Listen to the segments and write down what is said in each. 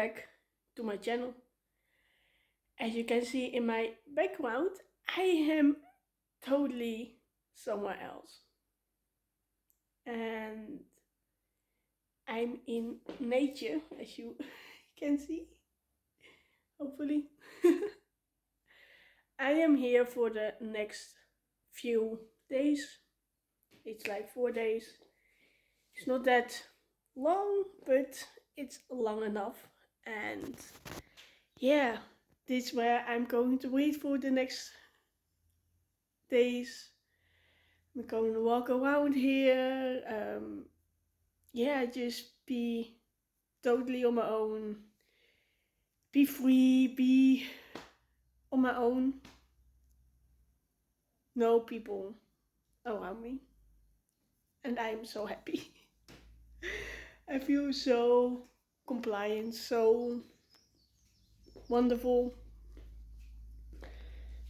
back to my channel. As you can see in my background, I am totally somewhere else. And I'm in nature, as you can see, hopefully. I am here for the next few days. It's like 4 days. It's not that long, but it's long enough. And yeah, this is where I'm going to wait for the next days. I'm going to walk around here. Just be totally on my own. Be free, be on my own. No people around me. And I'm so happy. I feel so compliant, so wonderful.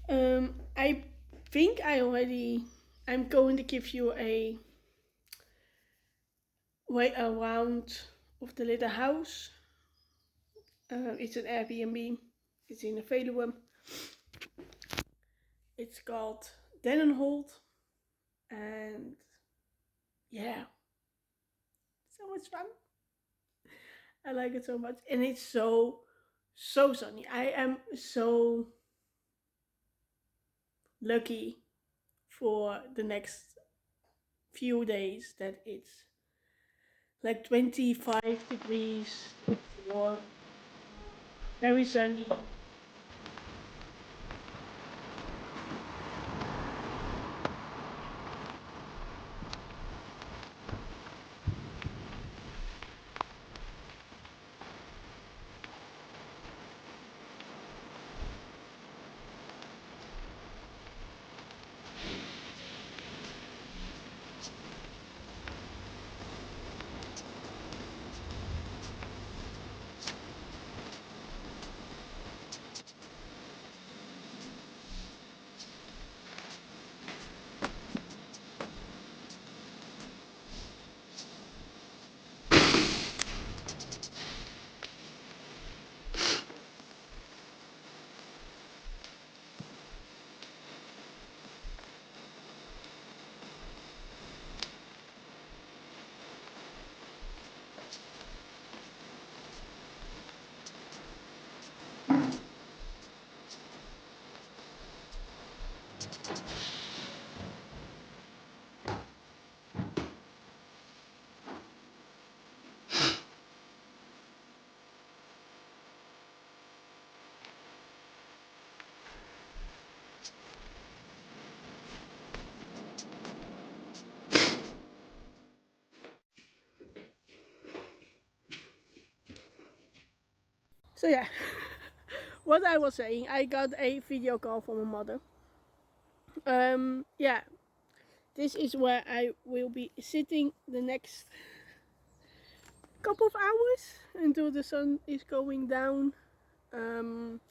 I think I'm going to give you a way around of the little house. It's an Airbnb. It's in a Veluwe. It's called Dinniman. And yeah, so much fun. I like it so much. And it's so sunny. I am so lucky for the next few days that it's like 25 degrees, warm, very sunny. So yeah, what I was saying, I got a video call from my mother. This is where I will be sitting the next couple of hours until the sun is going down. I'm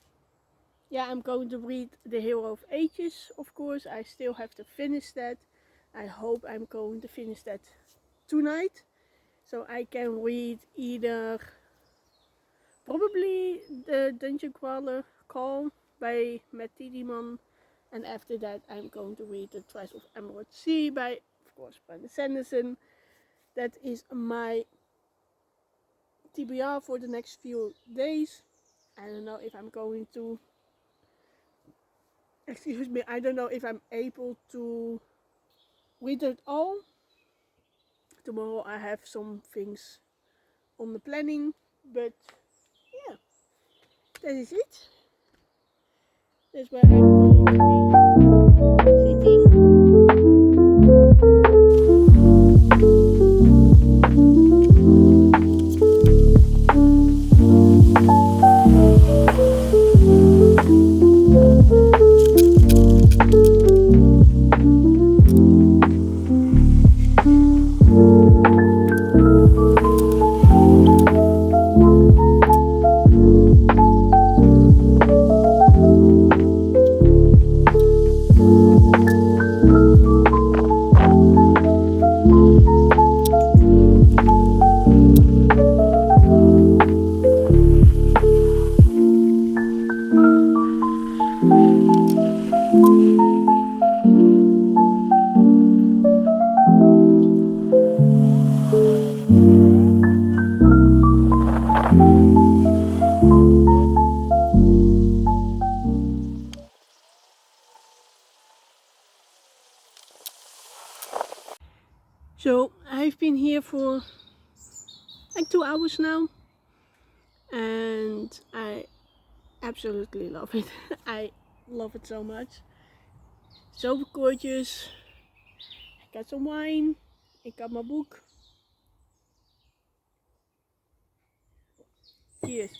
going to read The Hero of Ages, of course. I still have to finish that. I hope I'm going to finish that tonight, so I can read either probably the Dungeon Crawler Call by Dinniman, and after that I'm going to read the Tress of Emerald Sea by, of course, by Sanderson. That is my TBR for the next few days. I don't know if I'm going to, I don't know if I'm able to read it all. Tomorrow I have some things on the planning, but yeah, that is it. That's where I'm going to be sitting. So I've been here for like 2 hours now, and I absolutely love it. I love it so much. So gorgeous. I got some wine. I got my book. Cheers.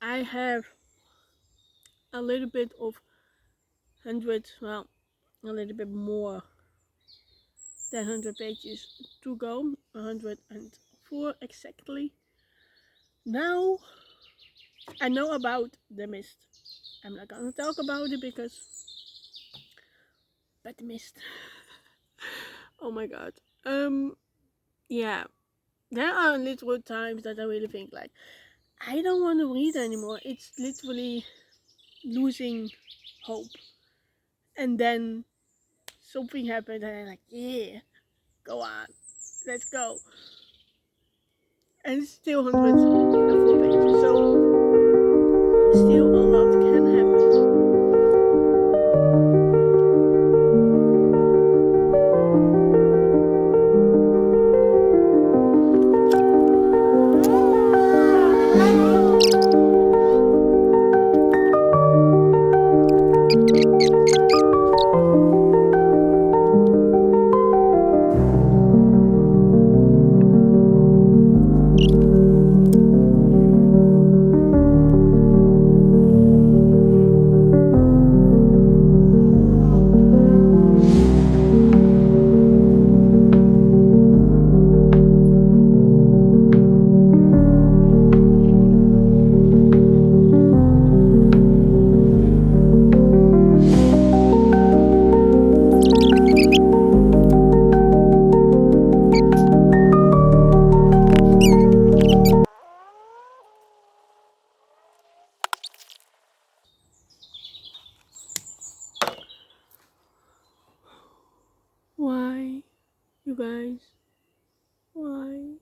I have a little bit of 100, well, a little bit more than 100 pages to go. 104 exactly. Now I know about the mist. I'm not gonna talk about it because, but the mist. Oh my god. Yeah. There are literal times that I really think like, I don't want to read anymore. It's literally losing hope. And then something happened and I'm like, yeah, go on. Let's go. And it's still 104 pages, so still a lot can happen. Why, you guys? Why?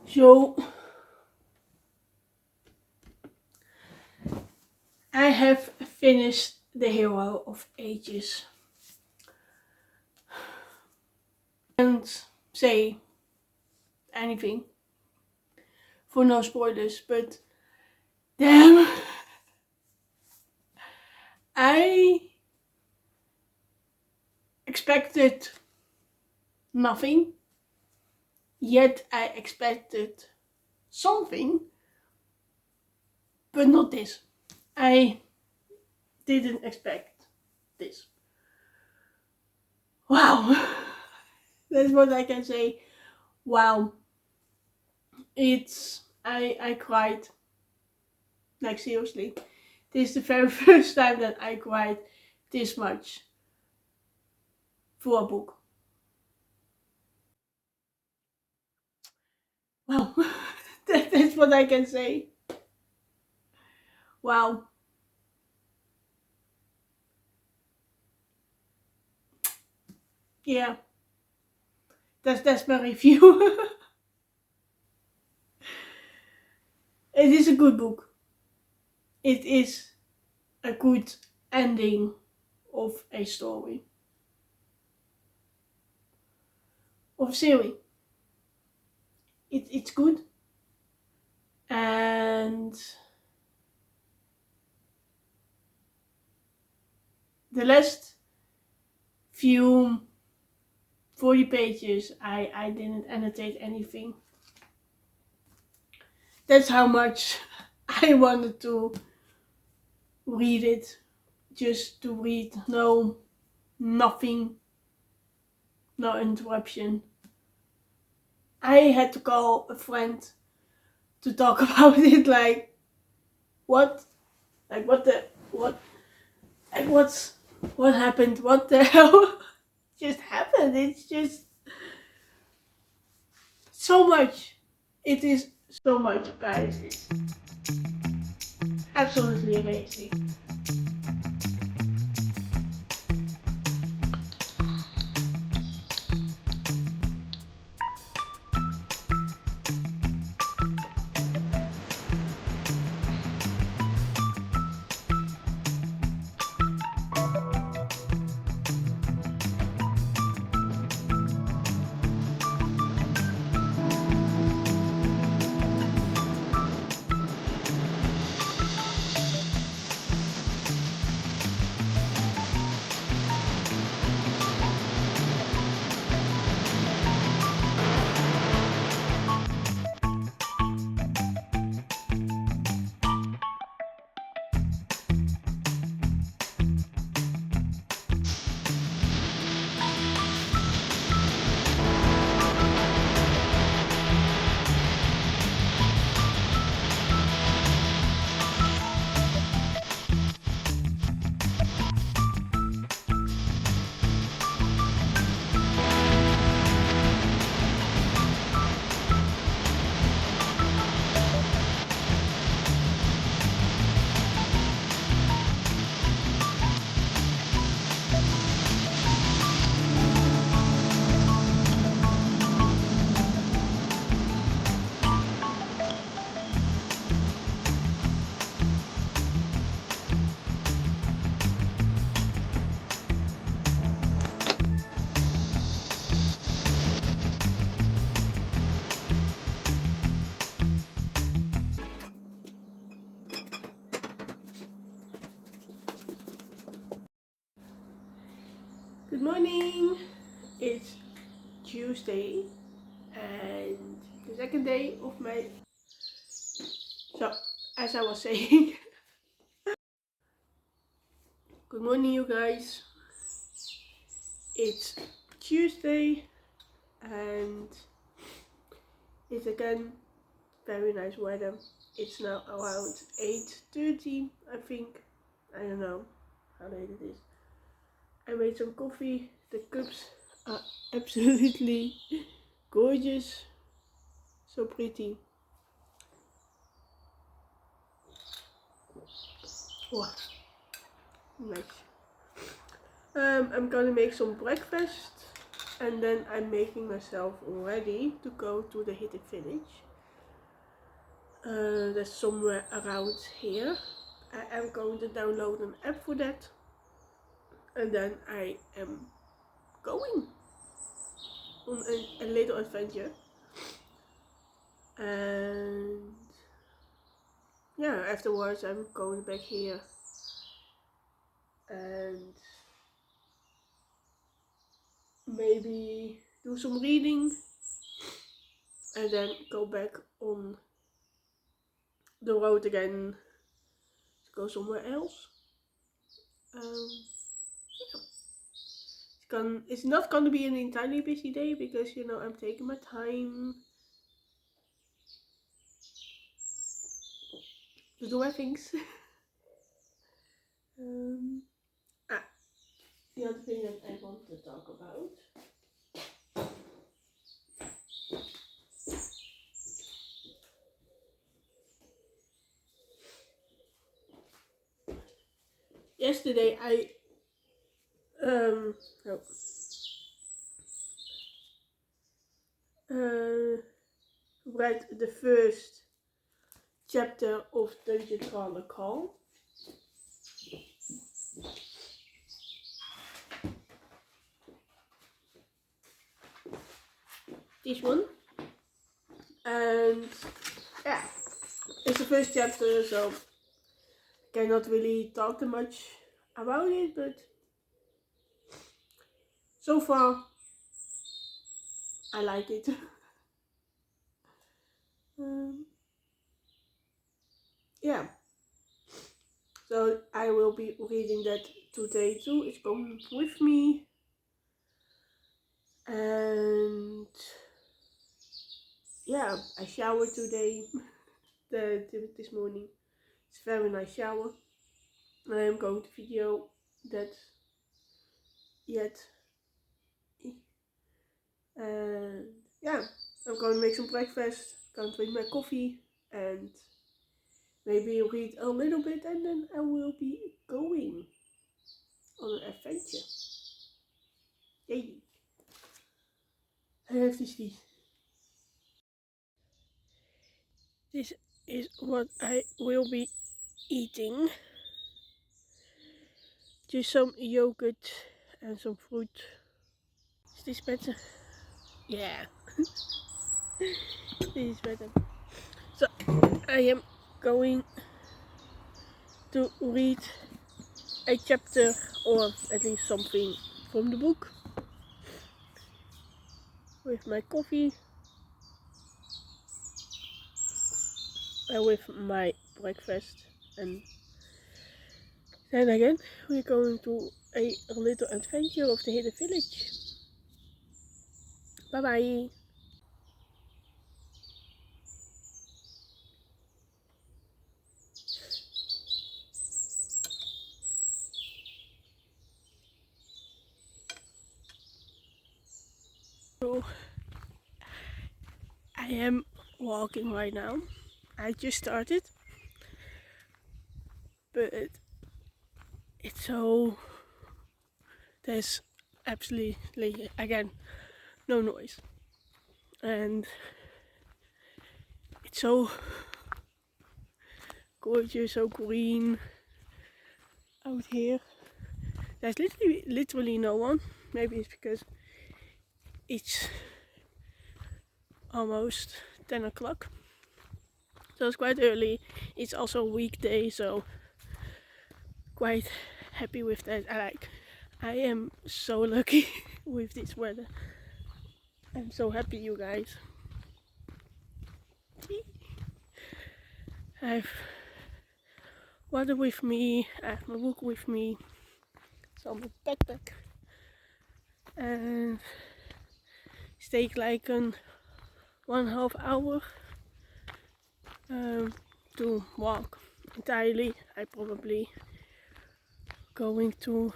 So I have finished The Hero of Ages. And say anything for no spoilers, but damn, I expected nothing, yet I expected something, but not this. I didn't expect this. Wow. That's what I can say. Wow. I cried. Like seriously. This is the very first time that I cried this much for a book. Wow. That's what I can say. Wow. Yeah. That's my review. It is a good book. It is a good ending of a story. Of a series. It's good. And the last few 40 pages I didn't annotate anything. That's how much I wanted to read it. Just to read, nothing, no interruption. I had to call a friend to talk about it, what happened, what the hell just happened. It's just so much. It is so much, guys. It's absolutely amazing. Good morning. It's Tuesday and the second day of my. So, as I was saying, good morning, you guys. It's Tuesday and it's again very nice weather. It's now around 8:30, I think. I don't know how late it is. I made some coffee. The cups are absolutely gorgeous. So pretty. Wow. Nice. I'm gonna make some breakfast and then I'm making myself ready to go to the hidden village. That's somewhere around here. I am going to download an app for that and then I am going on a little adventure. And yeah, afterwards I'm going back here and maybe do some reading and then go back on the road again to go somewhere else. It's not gonna be an entirely busy day because I'm taking my time to do my things. The other thing that I want to talk about. Yesterday I read the first chapter of Dungeon Crawler Call. This one. And yeah, it's the first chapter, so I cannot really talk too much about it, but so far I like it. Yeah, so I will be reading that today too. It's going with me, and yeah, I showered today. This morning. It's a very nice shower. I am going to video that yet. And yeah, I'm going to make some breakfast, going to drink my coffee, and maybe read a little bit, and then I will be going on an adventure. Yay! I have to see. This is what I will be eating. Just some yogurt and some fruit. Is this better? Yeah. This is better. So I am going to read a chapter, or at least something from the book, with my coffee and with my breakfast, and then again we're going to a little adventure of the hidden village. Bye bye. So I am walking right now. I just started, but it's so, there's absolutely again no noise, and it's so gorgeous, so green out here. There's literally no one. Maybe it's because it's almost 10 o'clock, so it's quite early. It's also a weekday, so quite happy with that. I am so lucky with this weather. I'm so happy, you guys. I have water with me, I have my book with me, it's on my backpack, and it takes like 1.5 hour to walk entirely. I probably going to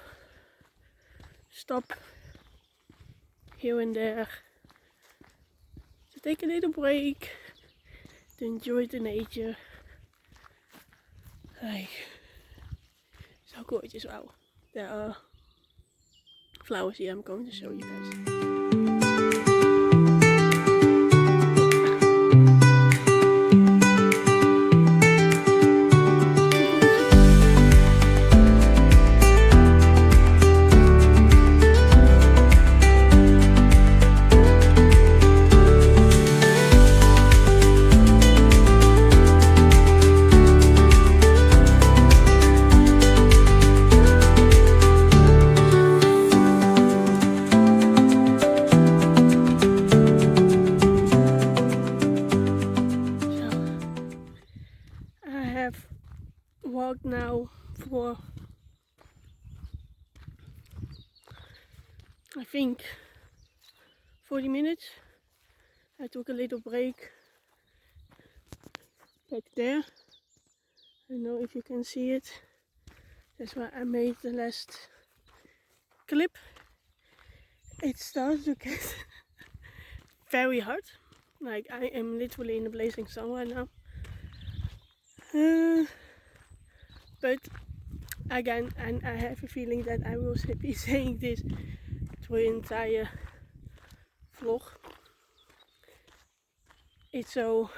stop here and there to take a little break, to enjoy the nature. Like, so gorgeous. Wow, there are flowers here. I'm going to show you guys. Walked now for I think 40 minutes. I took a little break back there. I don't know if you can see it. That's where I made the last clip. It starts to get very hot. Like, I am literally in the blazing sun right now. But again, and I have a feeling that I will be saying this through the entire vlog. It's so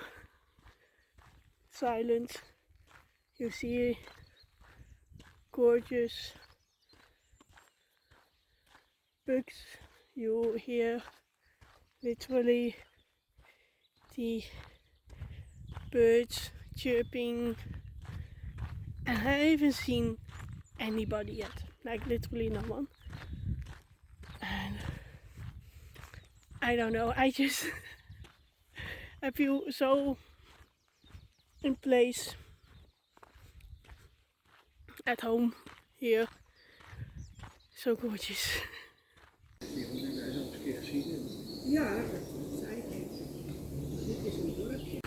silent. You see gorgeous bugs. You hear literally the birds chirping, and I haven't seen anybody yet, like literally no one. And I don't know, I just I feel so in place at home here. So gorgeous. Ja, dat zei ik. Dit is een dorpje.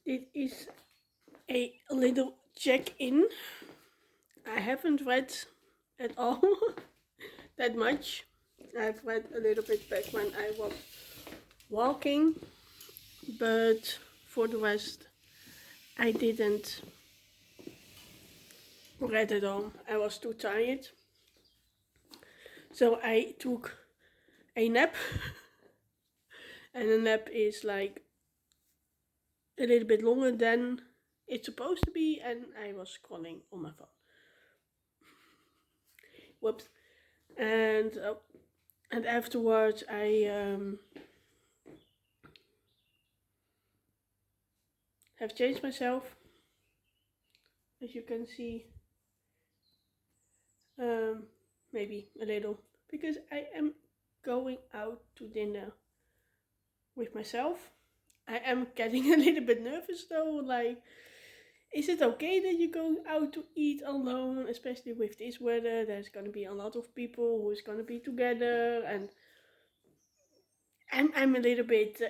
Dit is a little check-in. I haven't read at all that much. I've read a little bit back when I was walking, but for the rest I didn't read at all. I was too tired. So I took a nap. And a nap is like a little bit longer than it's supposed to be, and I was scrolling on my phone. Whoops. And afterwards I have changed myself, as you can see, maybe a little, because I am going out to dinner with myself. I am getting a little bit nervous though, like, is it okay that you go out to eat alone, especially with this weather? There's gonna be a lot of people who's gonna be together, and I'm a little bit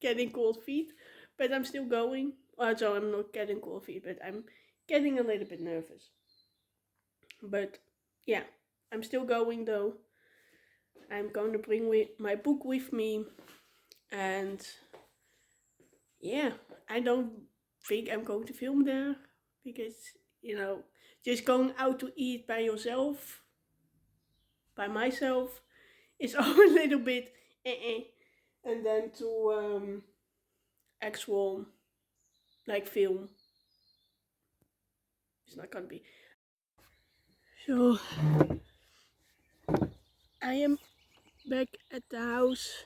getting cold feet, but I'm still going. So I'm not getting cold feet, but I'm getting a little bit nervous. But yeah, I'm still going though. I'm going to bring my book with me, and yeah, I don't think I'm going to film there, because, you know, just going out to eat by yourself, by myself, is all a little bit and then to actual like film, it's not gonna be. So I am back at the house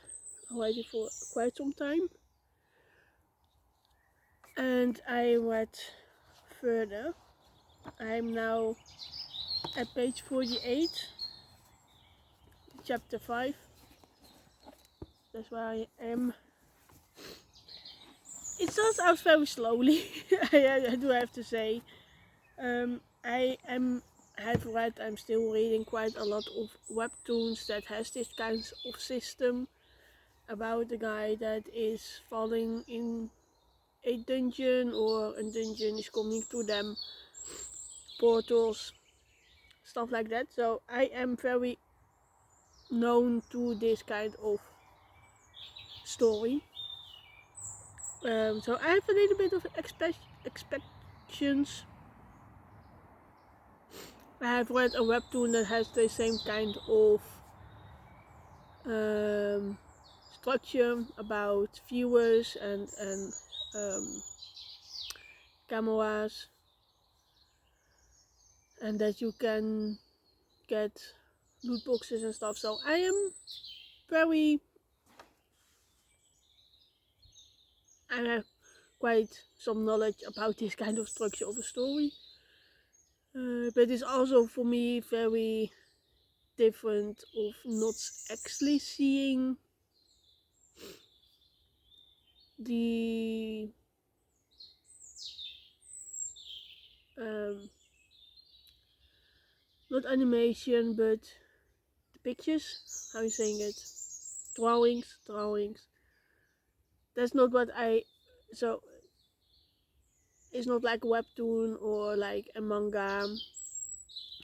already for quite some time, and I read further. I'm now at page 48, chapter 5. That's where I am. It starts out very slowly, I do have to say. I'm still reading quite a lot of webtoons that has this kind of system about a guy that is falling in a dungeon, or a dungeon is coming to them, portals, stuff like that. So I am very known to this kind of story. So I have a little bit of expectations. I have read a webtoon that has the same kind of structure about viewers and cameras, and that you can get loot boxes and stuff. So I have quite some knowledge about this kind of structure of a story, but it's also for me very different of not actually seeing the not animation, but pictures. How are you saying it? Drawings. That's not what I. So it's not like a webtoon or like a manga,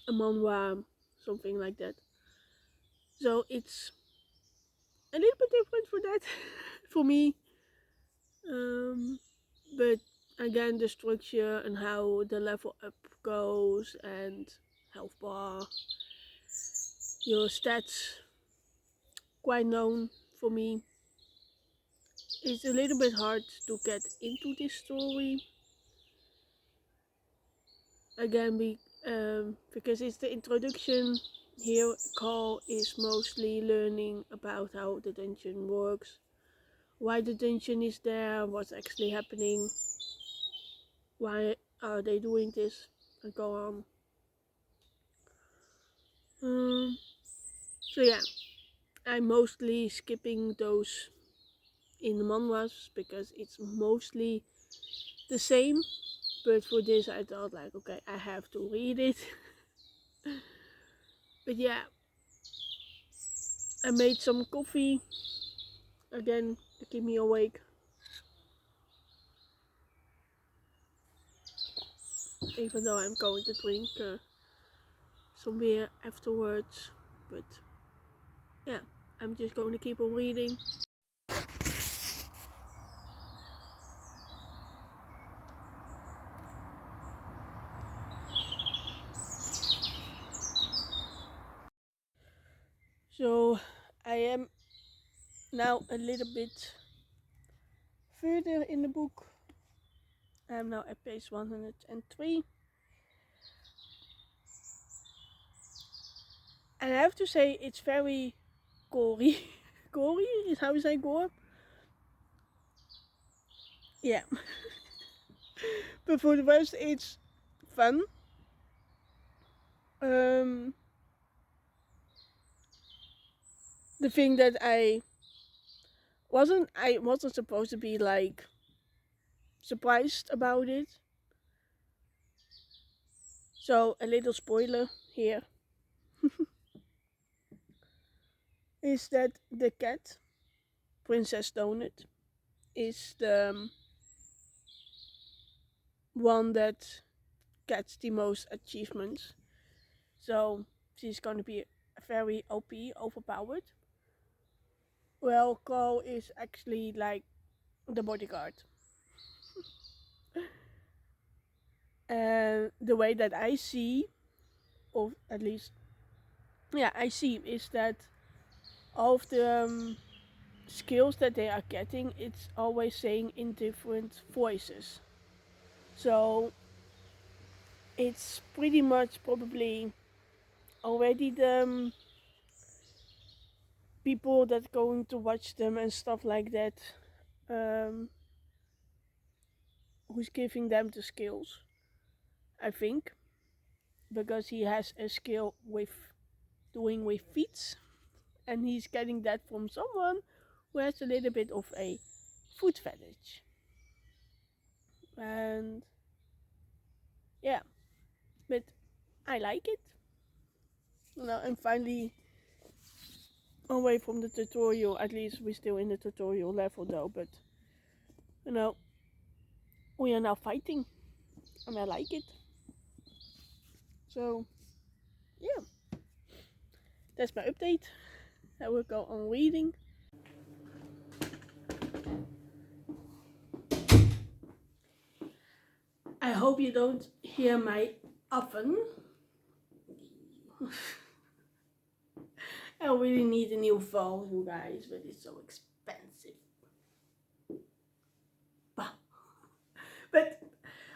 a manhwa, something like that. So it's a little bit different for that, for me. Um, but again, the structure and how the level up goes and health bar, your stats, quite known for me. It's a little bit hard to get into this story. Again, because it's the introduction. Here, Carl is mostly learning about how the dungeon works, why the dungeon is there, what's actually happening, why are they doing this, and go on. So yeah, I'm mostly skipping those in the manhwas because it's mostly the same. But for this, I thought like, okay, I have to read it. But yeah, I made some coffee again to keep me awake. Even though I'm going to drink some beer afterwards. But yeah, I'm just going to keep on reading. So I am now a little bit further in the book. I'm now at page 103. And I have to say it's very gory. Gory is how you say gore? Yeah. But for the rest it's fun. The thing that I wasn't supposed to be like surprised about it. So a little spoiler here is that the cat, Princess Donut, is the one that gets the most achievements. So she's gonna be very OP, overpowered. Well, Cole is actually like the bodyguard. And the way that I see, or at least, yeah, I see, is that all of the skills that they are getting, it's always saying in different voices. So it's pretty much probably already the people that going to watch them and stuff like that, um, who's giving them the skills, I think, because he has a skill with doing with feet, and he's getting that from someone who has a little bit of a foot fetish. And yeah, but I like it. I'm finally away from the tutorial. At least we're still in the tutorial level though, but you know, we are now fighting, and I like it. So yeah, that's my update. I will go on reading. I hope you don't hear my oven. I really need a new phone, you guys, but it's so expensive. But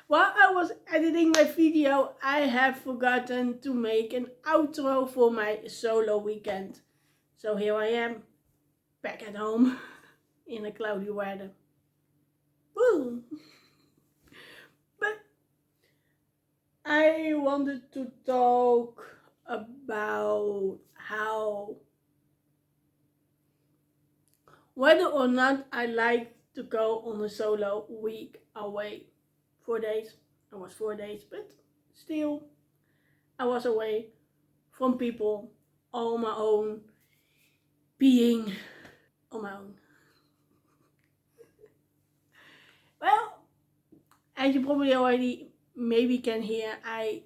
while I was editing my video, I have forgotten to make an outro for my solo weekend. So here I am, back at home, in a cloudy weather. Woo! But I wanted to talk about how whether or not I like to go on a solo week away. 4 days. I was 4 days, but still, I was away from people all my own, being on my own. Well, as you probably already maybe can hear, I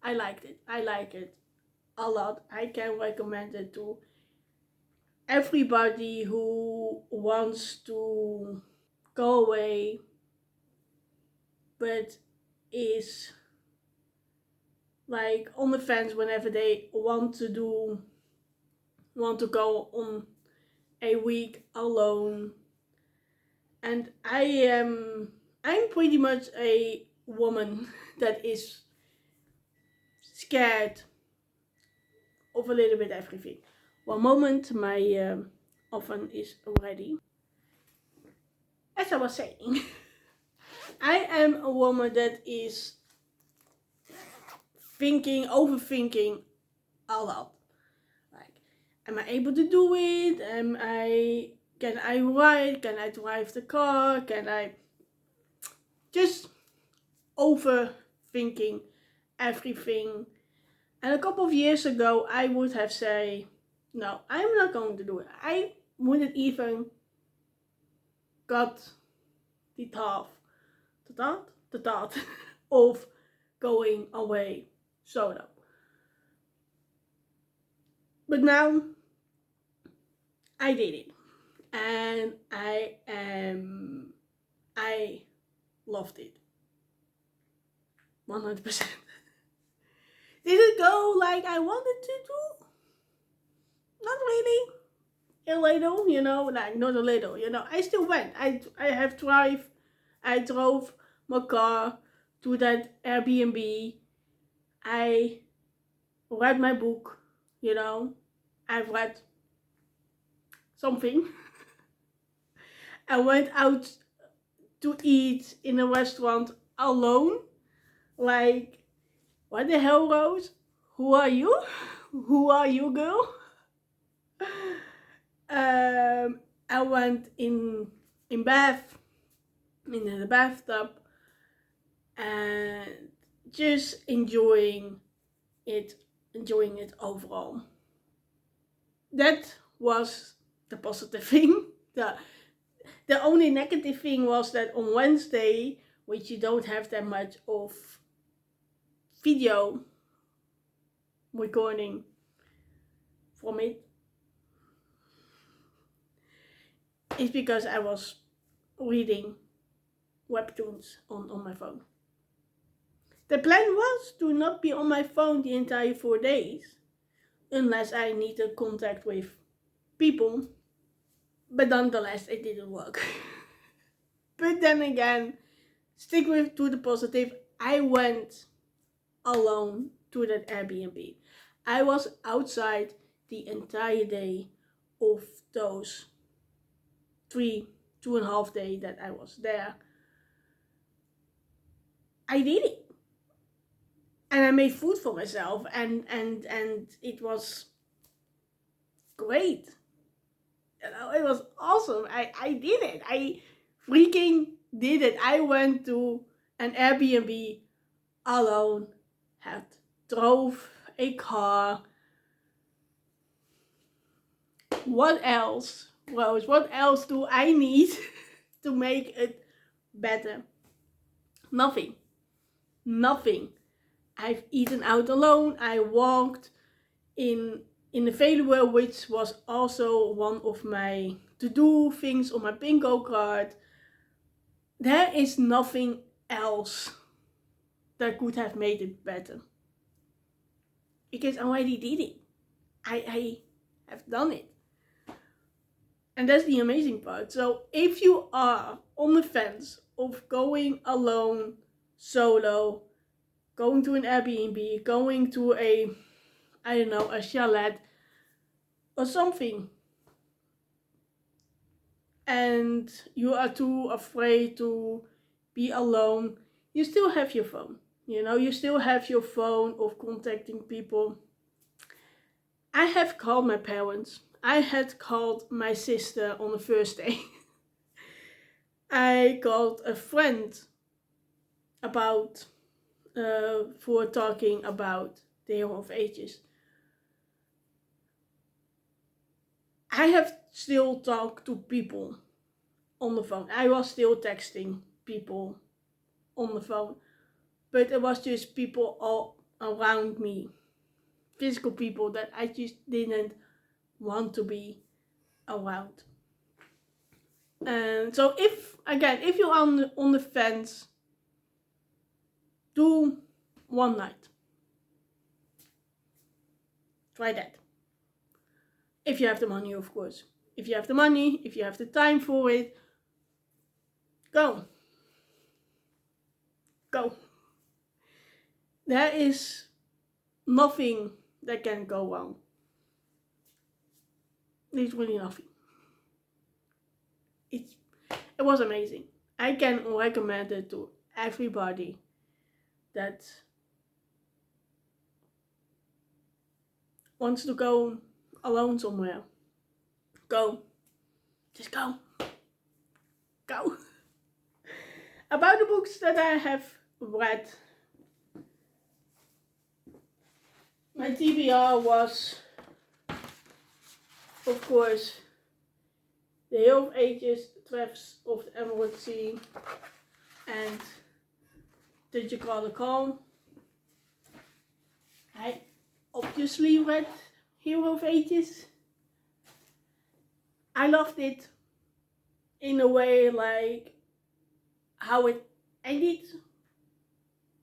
liked it. I like it a lot. I can recommend it to everybody who wants to go away but is like on the fence whenever they want to go on a week alone. And I'm pretty much a woman that is scared of a little bit everything. One moment, my oven is ready. As I was saying, I am a woman that is overthinking a lot. Like, am I able to do it? Can I ride? Can I drive the car? Can I just overthinking everything? And a couple of years ago, I would have said, no, I'm not going to do it. I wouldn't even got the thought of going away solo. But now I did it, and I loved it 100%. Did it go like I wanted to do? Not really. A little, like not a little, I still went. I drove my car to that Airbnb. I read my book, I've read something. I went out to eat in a restaurant alone. Like, what the hell, Rose? Who are you? Who are you, girl? I went in bath, in the bathtub, and just enjoying it overall. That was the positive thing. The only negative thing was that on Wednesday, which you don't have that much of video recording from it, is because I was reading webtoons on my phone. The plan was to not be on my phone the entire 4 days, unless I needed contact with people, but nonetheless it didn't work. But then again, stick to the positive. I went alone to that Airbnb. I was outside the entire day of those 2.5 days that I was there. I did it. And I made food for myself, and it was great. It was awesome. I did it. I freaking did it. I went to an Airbnb alone, drove a car. What else, Rose? What else do I need to make it better? Nothing. I've eaten out alone. I walked in the Veluwe, which was also one of my to-do things on my bingo card. There is nothing else that could have made it better. Because I already did it. I have done it. And that's the amazing part. So if you are on the fence of going alone, solo, going to an Airbnb, going to a chalet or something, and you are too afraid to be alone, you still have your phone. You still have your phone of contacting people. I have called my parents. I had called my sister on the first day. I called a friend for talking about the Hero of Ages. I have still talked to people on the phone. I was still texting people on the phone, but it was just people all around me, physical people that I just didn't want to be around. And so if you're on the fence, do one night. Try that. If you have the money, of course. If you have the money, if you have the time for it, go. Go. There is nothing that can go wrong. There's really nothing. It was amazing. I can recommend it to everybody that wants to go alone somewhere. Go. Just go. Go. About the books that I have read, my TBR was, of course, The Hill of Ages, Tress of the Emerald Sea, and Did You Call the Call? I obviously read Hero of Ages. I loved it in a way like how it ended,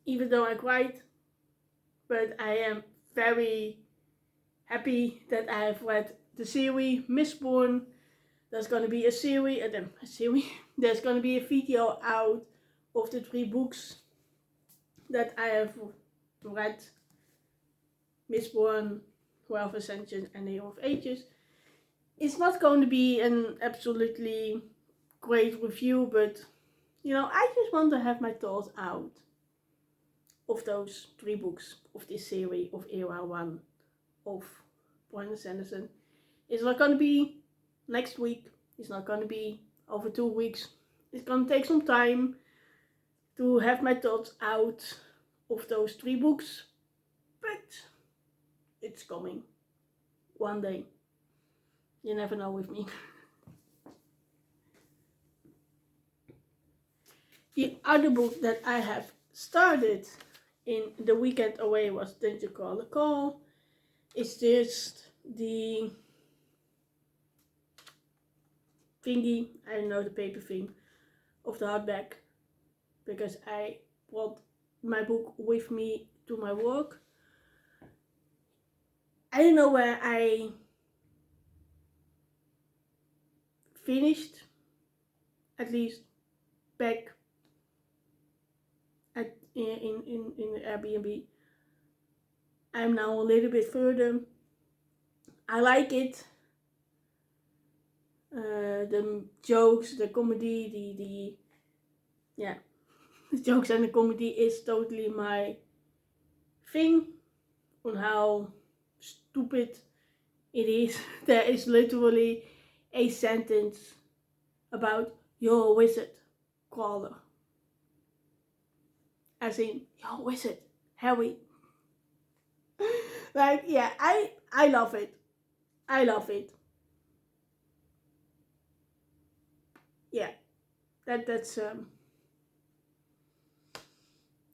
even though I cried, but I am very happy that I have read the series Mistborn. There's gonna be a series, there's gonna be a video out of the 3 books that I have read, Mistborn, 12 Ascension and Hero of Ages. It's not going to be an absolutely great review, but you know, I just want to have my thoughts out of those 3 books of this series of Era 1 of Sanderson. It's not going to be next week. It's not going to be over 2 weeks. It's going to take some time to have my thoughts out of those 3 books, but it's coming one day. You never know with me. The other book that I have started in the weekend away was Did You Call the Call? It's just the thingy, I don't know, the paper thing of the hardback, because I brought my book with me to my work. I don't know where I finished, at least back at in the Airbnb. I'm now a little bit further. I like it. The jokes, the comedy, the jokes and the comedy is totally my thing. On how stupid it is. There is literally a sentence about you're a wizard, Crawler. As in, you're a wizard, Harry. Like, yeah, I love it. I love it. Yeah, that's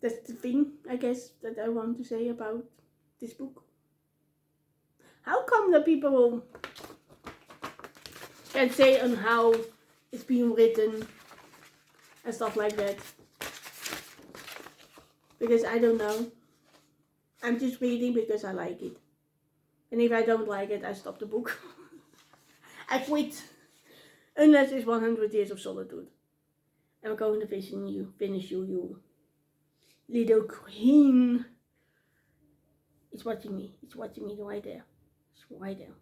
the thing, I guess, that I want to say about this book. How come that people can say on how it's being written and stuff like that? Because I don't know. I'm just reading because I like it. And if I don't like it, I stop the book. I quit. Unless it's 100 Years of Solitude. I'm going to finish you little queen. It's watching me. It's watching me right there. It's right there.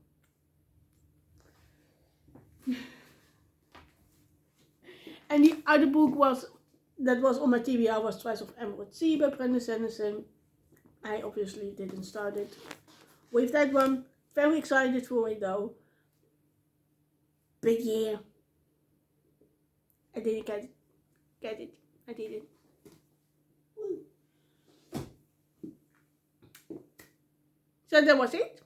And the other book that was on my TBR was Tress of Emerald Sea by Sanderson. I obviously didn't start it with that one. Very excited for it though. But yeah, I didn't get it. I didn't. So that was it.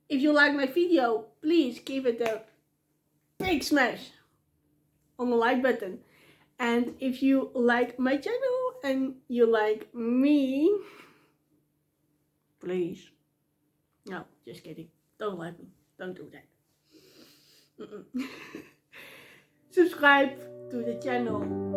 If you like my video, please give it a big smash on the like button. And if you like my channel and you like me, please. No, just kidding. Don't like me. Don't do that. Subscribe to the channel